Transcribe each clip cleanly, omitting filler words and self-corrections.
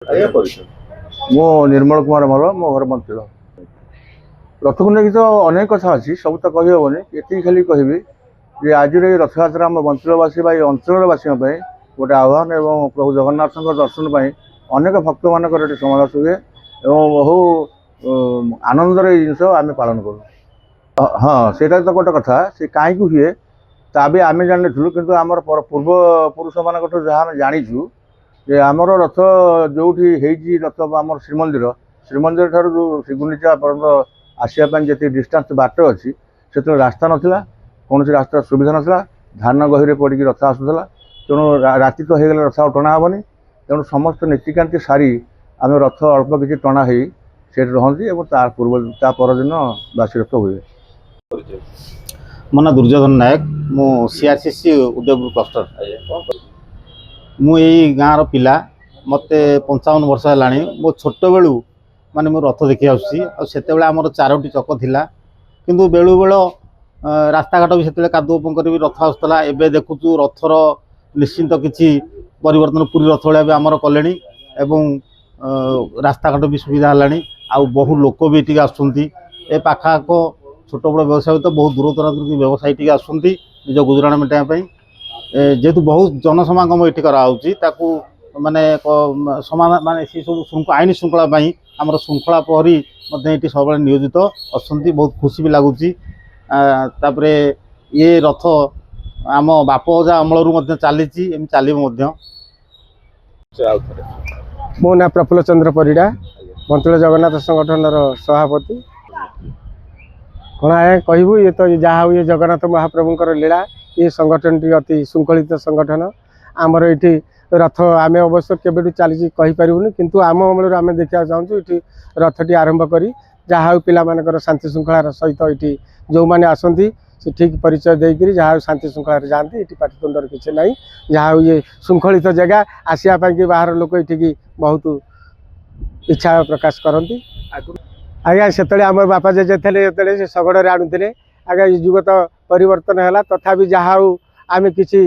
मो निर्मल कुमार मल मो घर मंत्री रथ को लेकिन तो अनेक कथा अच्छी सब तो कही हेनी ये खाली कहि आज रथ यात्रा आम बंचलवासी अंचलवासी गोटे आह्वान एवं प्रभु जगन्नाथ दर्शन पर अनेक भक्त मान समावेश हुए बहु आनंदर जिनस आम पालन करूँ। हाँ सेटा तो गोटे कथा से कहीं हुए ता भी आम जान कि आम पूर्व पुरुष मान जहाँ जाचु जे आमर रथ जो रथ आम श्रीमंदिर श्रीमंदिर ठार जो श्रीगुंडीचा पर्यटन आसवाई जी डिस्टान्स बाट अच्छी से रास्ता नाला कौन रास्तार सुविधा नाला धान गहिरे पड़ी रथ आसूला तेणु राति तो हो गले रथ टणा हेनी तेणु समस्त नीतिकांति सारी आम रथ अल्प किसी टणा हो रही परदिन बासी रथ हुए। मो ना दुर्योधन नायक मु सीआरसीसी उदयपुर क्लस्टर मु यही गाँव पिला मत 55 वर्ष है मो छोट बेलू माने मो रथ देखी आसते आमर 4टी चक थिला किंतु बेलू बेल रास्ता घाट भी से कादुओ पंकर भी रथ आसला एवं देखु रथर निश्चिंत किसी परिवर्तन पूरी रथ भाया भी आमर कले रास्ता घाट भी सुविधा है आउ बहु लोक भी ये आसुँच ए पाखाक छोट बड़ व्यवसाय तो बहुत दूर दराज व्यवसायी आसुँच निज गुजराण मेटाइम जेहेतु बहुत जनसमागम ये कराऊँगी माने समाधान माने सी सब आईन श्रृंखला आमर श्रृंखला प्रहरी ये सब नियोजित अच्छा बहुत खुशी भी लगुच ये रथ आम बाप अजा अमलू चली चलो मो ना प्रफुल्ल चंद्र परिड़ा मंत्री जगन्नाथ संगठन सभापति कौन आए कहबू ये तो जहाँ हुए जगन्नाथ महाप्रभुंर लीला ये संगठन टी अति श्रृंखलित संगठन आमर ये रथ आम अवश्य केबेठू चली कहीपरूनी किंतु आम अमल आम देखा चाहूँ ये रथटी आरंभ करी जहाँ पिलामानकर शांति श्रृंखलार सहित ये जो मैंने आसती से ठीक परिचय देकर जहाँ शांति श्रृंखलार जाती ये पाटितुंडर किसी ना जहाँ ये श्रृंखलित जगह आसवाई बाहर लोक ये बहुत इच्छा प्रकाश करती। आज्ञा से आम बापा जेजे थे से शगड़े आणुते आज्ञा युग तो परिवर्तन है तथापि जहाँ आम किसी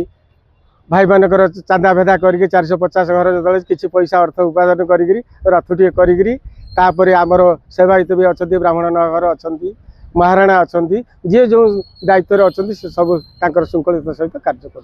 भाई मानकर चांदा भेदा करके 450 घर जो किसी पैसा अर्थ उपार्जन रथटी कर आमर सेवायित भी अच्छा ब्राह्मण नगर अच्छा महाराणा अच्छा जी जो दायित्व अच्छा से सब श्रृंखलित सहित कार्य कर।